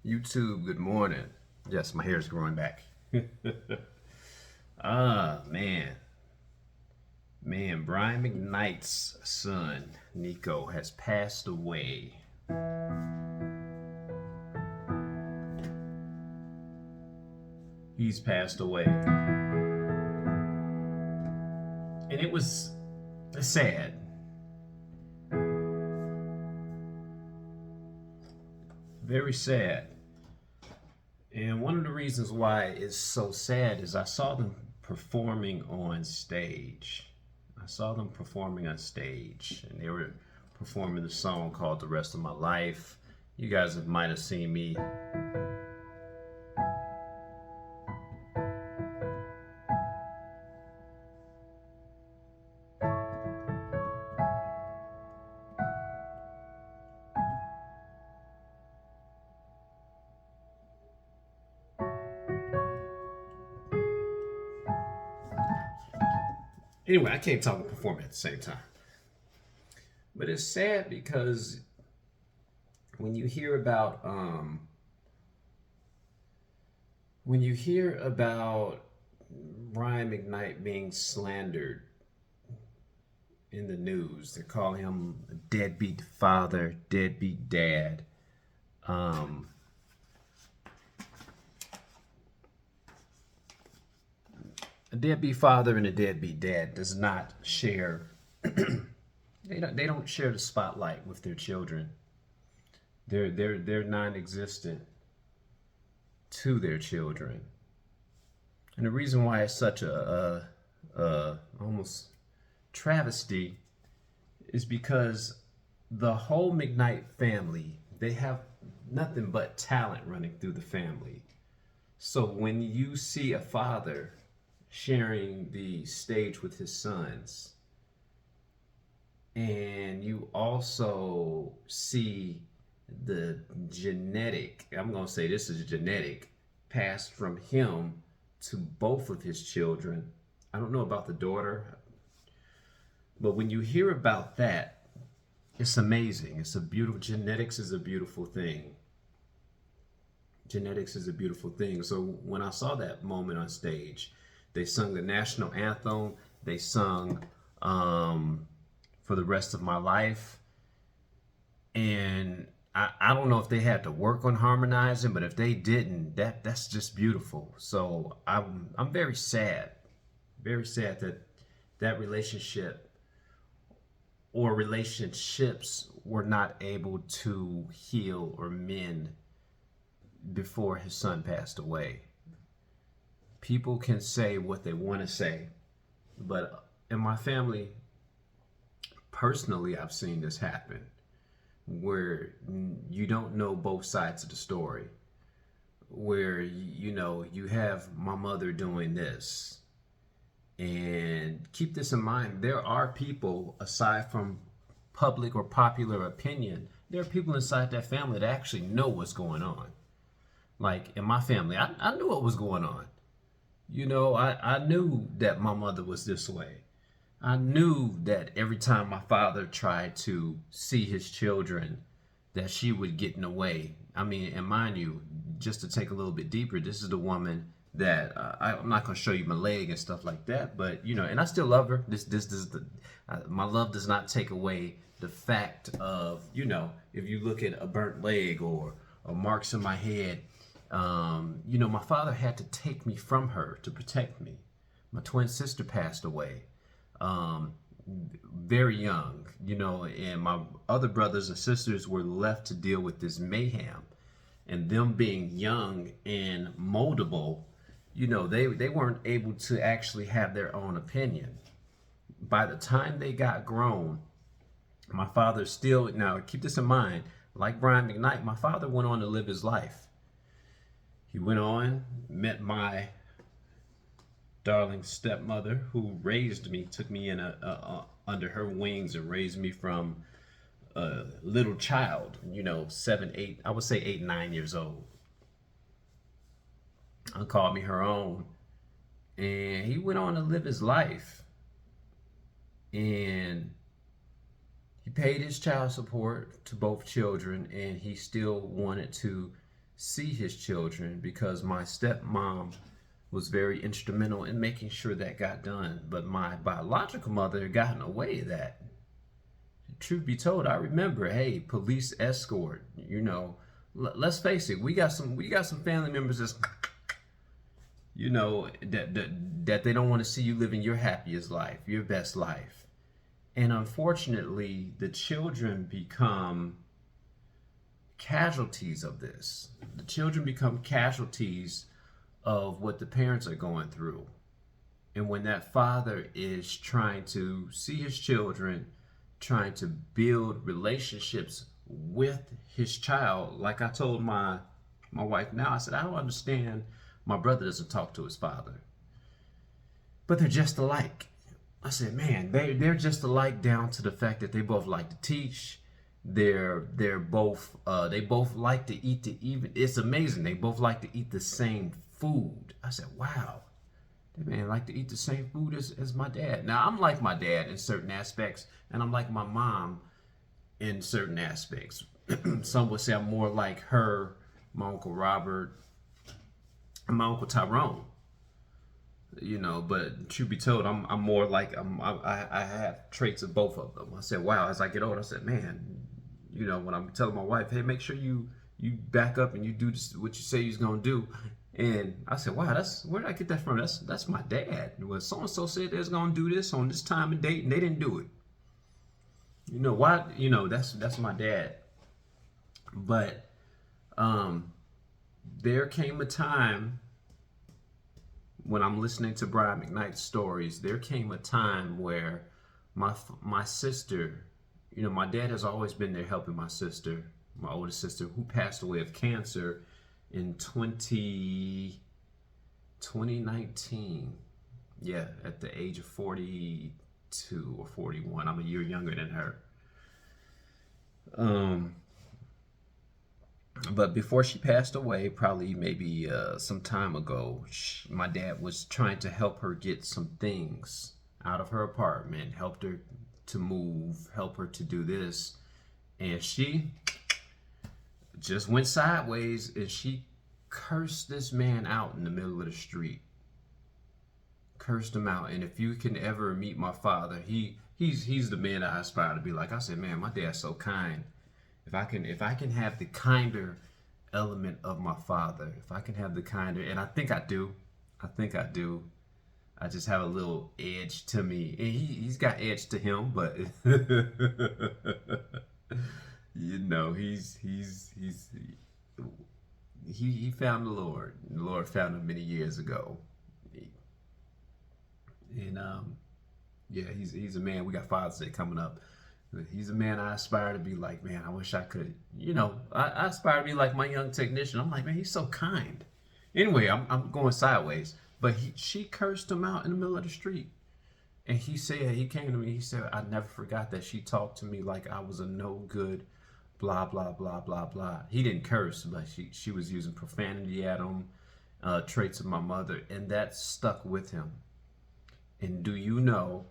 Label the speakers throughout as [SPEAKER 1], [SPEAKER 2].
[SPEAKER 1] YouTube, good morning. Yes, my hair is growing back. Man. Man, Brian McKnight's son, Nico, has passed away. He's passed away. And it was sad. Very sad. And one of the reasons why it's so sad is I saw them performing on stage. And they were performing the song called The Rest of My Life. You guys might have seen me. Anyway, I can't talk and perform at the same time. But it's sad because when you hear about Brian McKnight being slandered in the news, they call him a deadbeat father, deadbeat dad. A deadbeat father and a deadbeat dad does not share. They don't share the spotlight with their children. They're non-existent to their children. And the reason why it's such a almost travesty is because the whole McKnight family, they have nothing but talent running through the family. So when you see a father sharing the stage with his sons, and you also see the genetic, I'm going to say this is genetic, passed from him to both of his children. I don't know about the daughter, but when you hear about that, it's amazing. It's a beautiful, genetics is a beautiful thing. Genetics is a beautiful thing. So when I saw that moment on stage, they sung the national anthem. They sung For the Rest of My Life. And I don't know if they had to work on harmonizing, but if they didn't, that's just beautiful. So I'm very sad that that relationship or relationships were not able to heal or mend before his son passed away. People can say what they want to say, but in my family, personally, I've seen this happen where you don't know both sides of the story, where you have my mother doing this. And keep this in mind, there are people, aside from public or popular opinion, there are people inside that family that actually know what's going on. Like in my family, I knew what was going on. I knew that my mother was this way. I knew that every time my father tried to see his children, that she would get in the way. I mean, and mind you, just to take a little bit deeper, this is the woman that I'm not going to show you my leg and stuff like that, but and I still love her. My love does not take away the fact of if you look at a burnt leg or marks in my head. My father had to take me from her to protect me. My twin sister passed away very young, and my other brothers and sisters were left to deal with this mayhem. And them being young and moldable, they weren't able to actually have their own opinion. By the time they got grown, my father still, now keep this in mind, like Brian McKnight, my father went on to live his life. He went on, met my darling stepmother who raised me, took me in under her wings and raised me from a little child, 7, 8, I would say 8, 9 years old. Called me her own. And he went on to live his life. And he paid his child support to both children, and he still wanted to see his children, because my stepmom was very instrumental in making sure that got done. But my biological mother got in the way of that. Truth be told, I remember, hey, police escort, you know, let's face it, we got some family members that's, you know, that they don't want to see you living your happiest life, your best life. And unfortunately, the children become casualties of this. The children become casualties of what the parents are going through. And when that father is trying to see his children, trying to build relationships with his child, like I told my wife now, I said, I don't understand. My brother doesn't talk to his father, but they're just alike. I said, man, they're just alike down to the fact that they both like to teach. They're both they both like to eat it's amazing. They both like to eat the same food. I said, wow, that man like to eat the same food as my dad. Now I'm like my dad in certain aspects, and I'm like my mom in certain aspects. Some would say I'm more like her, my Uncle Robert, and my Uncle Tyrone. You know, but truth be told, I'm more like I have traits of both of them. I said, wow, as I get older, I said, man, you know, when I'm telling my wife, hey, make sure you back up and you do this, what you say you're gonna do. And I said, wow, where did I get that from? That's my dad. Well, so-and-so said they was gonna do this on this time and date, and they didn't do it. You know why? You know, that's my dad. But there came a time when I'm listening to Brian McKnight's stories, there came a time where my sister, you know, my dad has always been there helping my sister, my older sister, who passed away of cancer in 2019. Yeah, at the age of 42 or 41. I'm a year younger than her. But before she passed away, probably maybe some time ago, my dad was trying to help her get some things out of her apartment, helped her to move, help her to do this. And she just went sideways, and she cursed this man out in the middle of the street. Cursed him out. And if you can ever meet my father, he's the man that I aspire to be like. I said, man, my dad's so kind. If I can have the kinder element of my father, if I can have the kinder, and I think I do. I just have a little edge to me. And he's got edge to him, but you know, he found the Lord. The Lord found him many years ago. And yeah, he's a man. We got Father's Day coming up. He's a man I aspire to be like. Man, I wish I could, you know, I aspire to be like my young technician. I'm like, man, he's so kind. Anyway, I'm going sideways. But she cursed him out in the middle of the street. And he came to me, he said, I never forgot that she talked to me like I was a no good, blah, blah, blah, blah, blah. He didn't curse, but she was using profanity at him, traits of my mother, and that stuck with him. And do you know,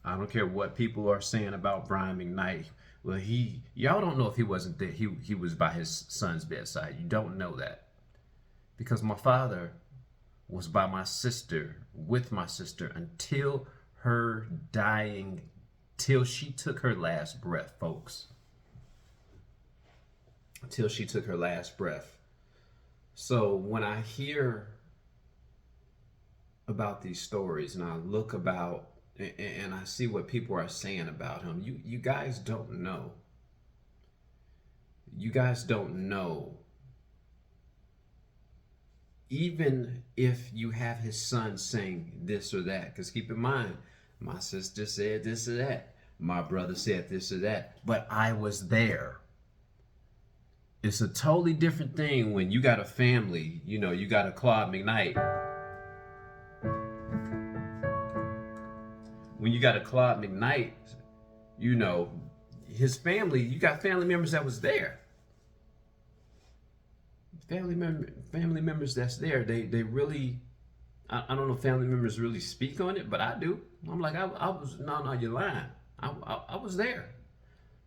[SPEAKER 1] I don't care what people are saying about Brian McKnight. Well, y'all don't know if he wasn't there. He was by his son's bedside. You don't know that. Because my father was by my sister, with my sister, until her dying, till she took her last breath, folks. Until she took her last breath. So when I hear about these stories and I look about and I see what people are saying about him, you guys don't know. You guys don't know. Even if you have his son saying this or that, because keep in mind, my sister said this or that, my brother said this or that, but I was there. It's a totally different thing when you got a family, you know, you got a Claude McKnight. When you got a Claude McKnight, you know, his family, you got family members that was there. Family members that's there, they really, I don't know if family members really speak on it, but I do. I'm like, I was, no, you're lying. I was there.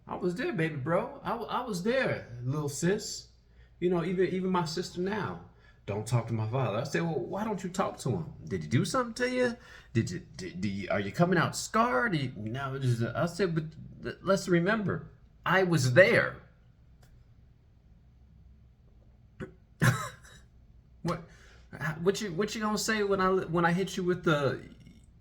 [SPEAKER 1] I was there, baby bro. I was there, little sis. Even my sister now, don't talk to my father. I say, well, why don't you talk to him? Did he do something to you? Are you coming out scarred? No, I said, but let's remember, I was there. What you gonna say when I hit you with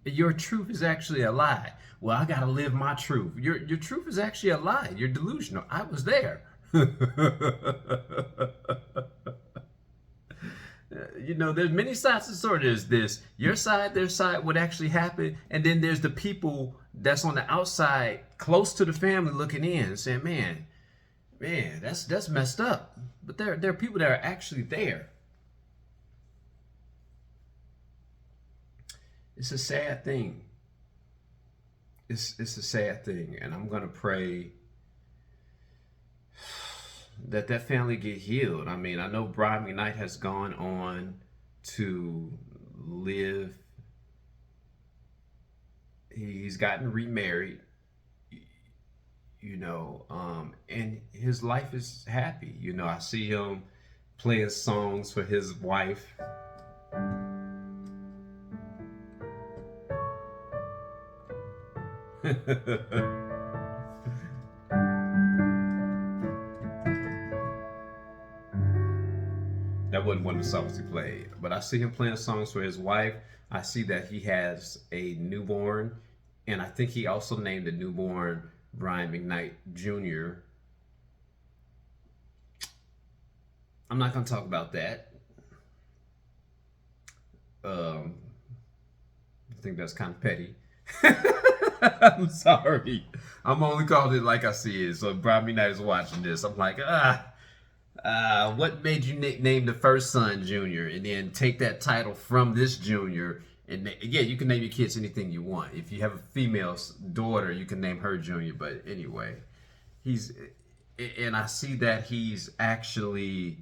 [SPEAKER 1] your truth is actually a lie? Well, I gotta live my truth. Your truth is actually a lie. You're delusional. I was there. There's many sides to the story. There's this, your side, their side, what actually happened, and then there's the people that's on the outside, close to the family, looking in and saying, man, that's messed up. But there are people that are actually there. It's a sad thing. It's a sad thing, and I'm gonna pray that family get healed. I mean, I know Brian McKnight has gone on to live. He's gotten remarried, and his life is happy. I see him playing songs for his wife. That wasn't one of the songs he played, but I see him playing songs for his wife. I see that he has a newborn, and I think he also named the newborn Brian McKnight Jr. I'm not going to talk about that. I think that's kind of petty. I'm sorry. I'm only calling it like I see it. So Brian McKnight is watching this. I'm like, what made you name the first son Junior, and then take that title from this Junior? And again, you can name your kids anything you want. If you have a female daughter, you can name her Junior. But anyway, and I see that he's actually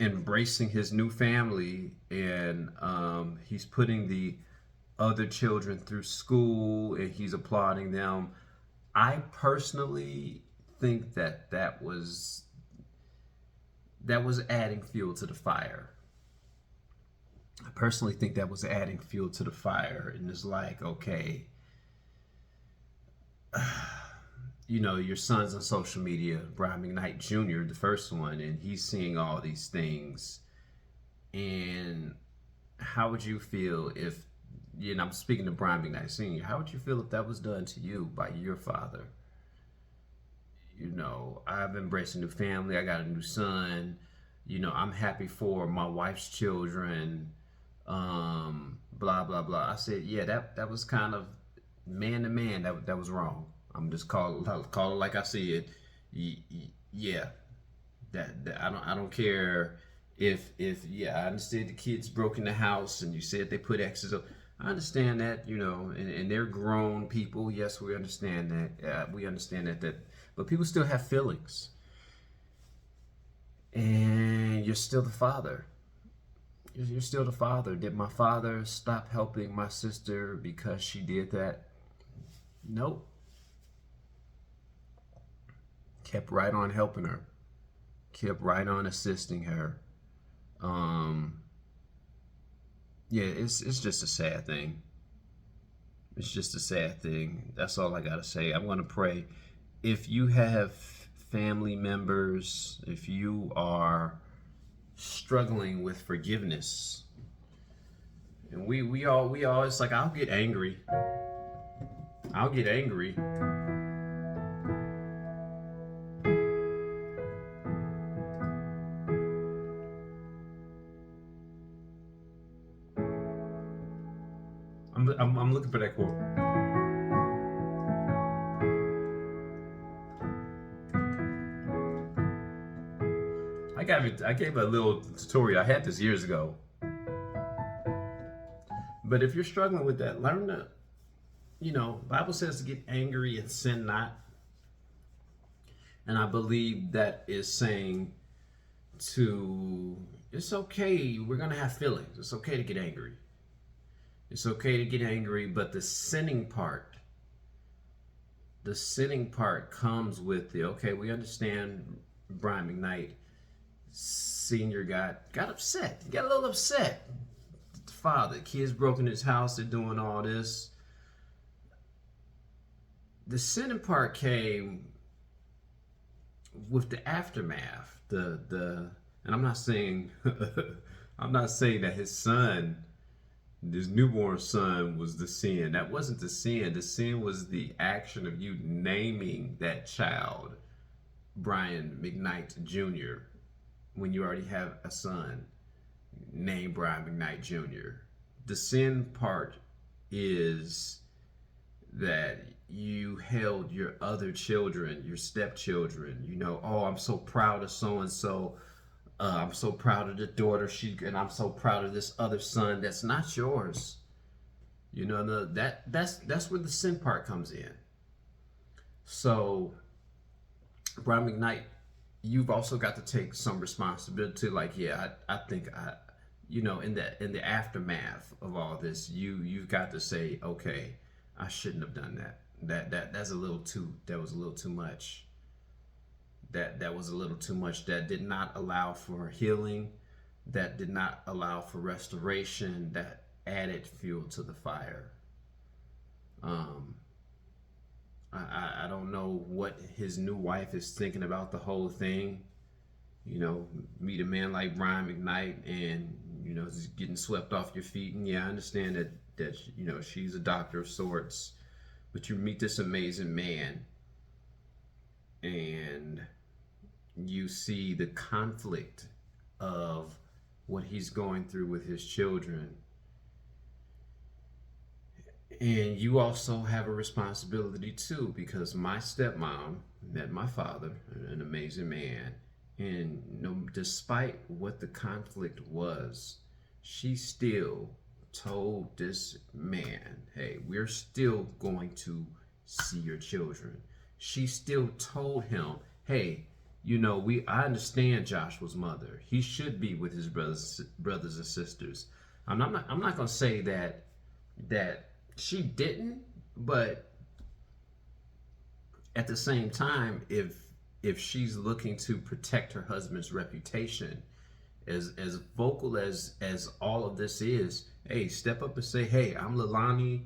[SPEAKER 1] embracing his new family, and he's putting the other children through school, and he's applauding them. I personally think that was adding fuel to the fire. I personally think that was adding fuel to the fire, and it's like, okay, your son's on social media, Brian McKnight Jr., the first one, and he's seeing all these things. And how would you feel if, I'm speaking to Brian McKnight Sr., how would you feel if that was done to you by your father? I've embraced a new family. I got a new son. I'm happy for my wife's children. Blah, blah, blah. I said, yeah, that was kind of man to man. That was wrong. I'm just call it like I see it. Yeah, that I don't care if I understand the kids broke in the house and you said they put X's up. I understand that, and they're grown people. Yes, we understand that. We understand that, but people still have feelings, and you're still the father. You're still the father. Did my father stop helping my sister because she did that? Nope. Kept right on helping her. Kept right on assisting her. Yeah, it's just a sad thing. It's just a sad thing. That's all I gotta say. I'm gonna pray. If you have family members, if you are struggling with forgiveness, and we all it's like, I'll get angry. I'm looking for that quote. I gave a little tutorial. I had this years ago. But if you're struggling with that, learn to, Bible says to get angry and sin not. And I believe that is saying it's okay. We're going to have feelings. It's okay to get angry. It's okay to get angry, but the sinning part comes with okay, we understand Brian McKnight Senior got upset. He got a little upset. The father, kids broke in his house, they're doing all this. The sinning part came with the aftermath. And I'm not saying I'm not saying that his son, this newborn son, was the sin. That wasn't the sin. The sin was the action of you naming that child Brian McKnight Jr. when you already have a son named Brian McKnight Jr. The sin part is that you held your other children, your stepchildren, oh, I'm so proud of so and so. I'm so proud of the daughter, and I'm so proud of this other son that's not yours. That's where the sin part comes in. So, Brian McKnight, you've also got to take some responsibility. Like, yeah, I think in the aftermath of all this, you've got to say, okay, I shouldn't have done that. That was a little too much. That was a little too much. That did not allow for healing. That did not allow for restoration. That added fuel to the fire. I don't know what his new wife is thinking about the whole thing. Meet a man like Brian McKnight and just getting swept off your feet. And yeah, I understand that she's a doctor of sorts, but you meet this amazing man and you see the conflict of what he's going through with his children. And you also have a responsibility too, because my stepmom met my father, an amazing man, and despite what the conflict was, she still told this man, hey, we're still going to see your children. She still told him, hey, I understand Joshua's mother. He should be with his brothers and sisters. I'm not going to say that she didn't, but at the same time, if she's looking to protect her husband's reputation, as vocal as all of this is, hey, step up and say, hey, I'm Leilani,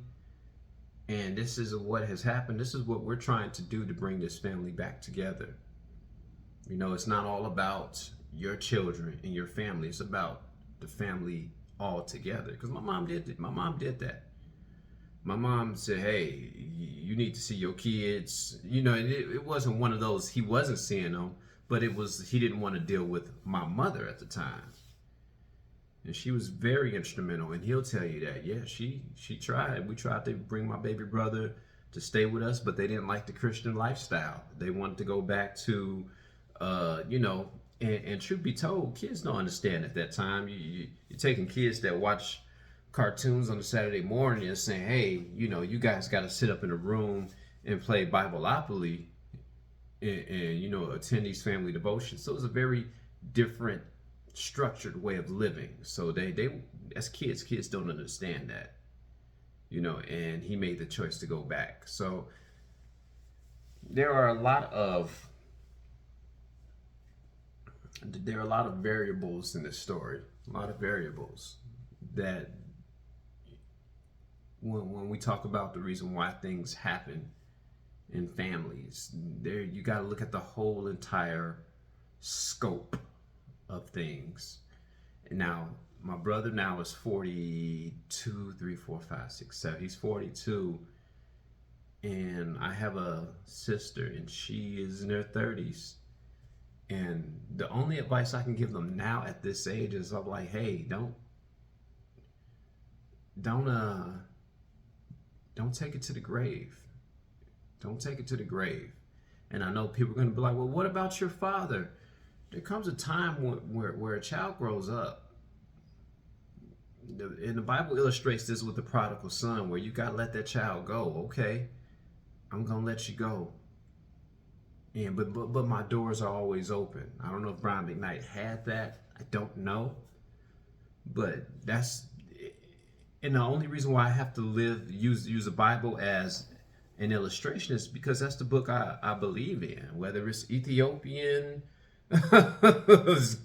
[SPEAKER 1] and this is what has happened. This is what we're trying to do to bring this family back together. It's not all about your children and your family. It's about the family all together. Because my mom did that. My mom said, hey, you need to see your kids. And it wasn't one of those, he wasn't seeing them, but he didn't want to deal with my mother at the time. And she was very instrumental. And he'll tell you that, yeah, she tried. We tried to bring my baby brother to stay with us, but they didn't like the Christian lifestyle. They wanted to go back to, and truth be told, kids don't understand at that time. You're taking kids that watch cartoons on a Saturday morning and saying, hey, you guys got to sit up in a room and play Bibleopoly and attend these family devotions. So it was a very different structured way of living. So they as kids don't understand that, and he made the choice to go back. So there are a lot of variables in this story, a lot of variables that when we talk about the reason why things happen in families, you got to look at the whole entire scope of things. And now my brother now is 42, 3, 4, 5, 6, 7. He's 42. And I have a sister and she is in her 30s. And the only advice I can give them now at this age is I'm like, hey, don't take it to the grave. Don't take it to the grave. And I know people are going to be like, well, what about your father? There comes a time where a child grows up. And the Bible illustrates this with the prodigal son, where you got to let that child go. Okay, I'm going to let you go. And but my doors are always open. I don't know if Brian McKnight had that. I don't know. But that's, and the only reason why I have to use the Bible as an illustration is because that's the book I believe in. Whether it's Ethiopian,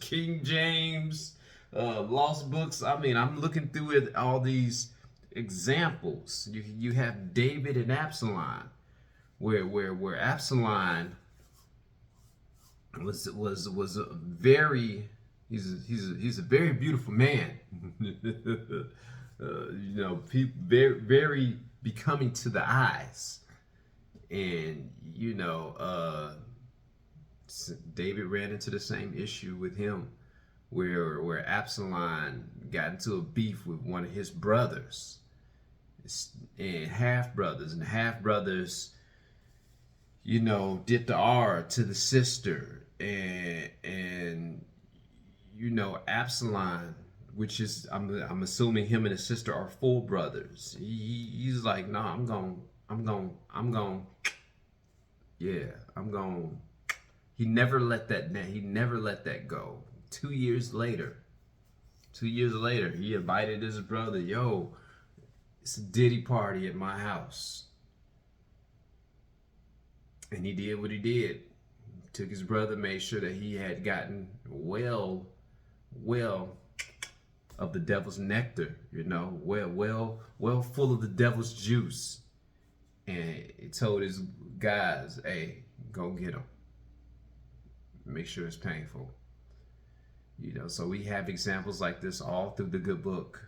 [SPEAKER 1] King James, lost books. I mean, I'm looking through it, all these examples. You have David and Absalom, where Absalom was a very he's a very beautiful man. Very very becoming to the eyes, and David ran into the same issue with him, where Absalom got into a beef with one of his brothers and half brothers, did the R to the sister, and Absalom, which is I'm assuming him and his sister are full brothers. He's like, no, I'm going, yeah, I'm going. He never let that go. 2 years later, he invited his brother, yo, it's a Diddy party at my house. And he did what he did. Took his brother, made sure that he had gotten well of the devil's nectar, well full of the devil's juice. And he told his guys, hey, go get him. Make sure it's painful. So we have examples like this all through the good book.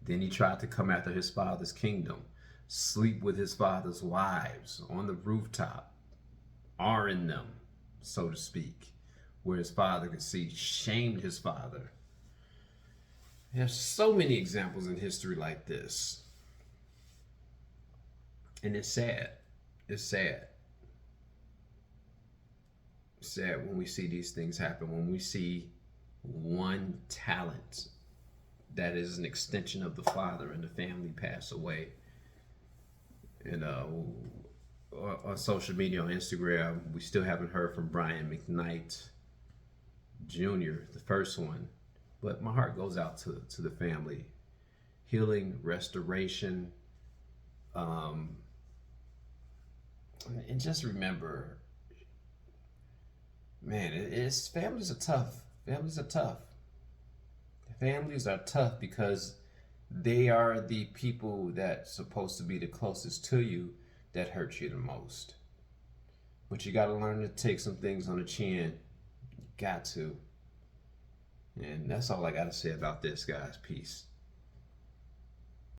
[SPEAKER 1] Then he tried to come after his father's kingdom, sleep with his father's wives on the rooftop, R-ing them, so to speak, where his father could see, shamed his father. There's so many examples in history like this. And it's sad. It's sad. It's sad when we see these things happen, when we see one talent that is an extension of the father and the family pass away. On social media, on Instagram, we still haven't heard from Brian McKnight Jr., the first one. But my heart goes out to the family. Healing, restoration, and just remember, man, families are tough. Families are tough. Families are tough because they are the people that's supposed to be the closest to you that hurt you the most. But you got to learn to take some things on the chin. You got to. And that's all I got to say about this, guys. Peace.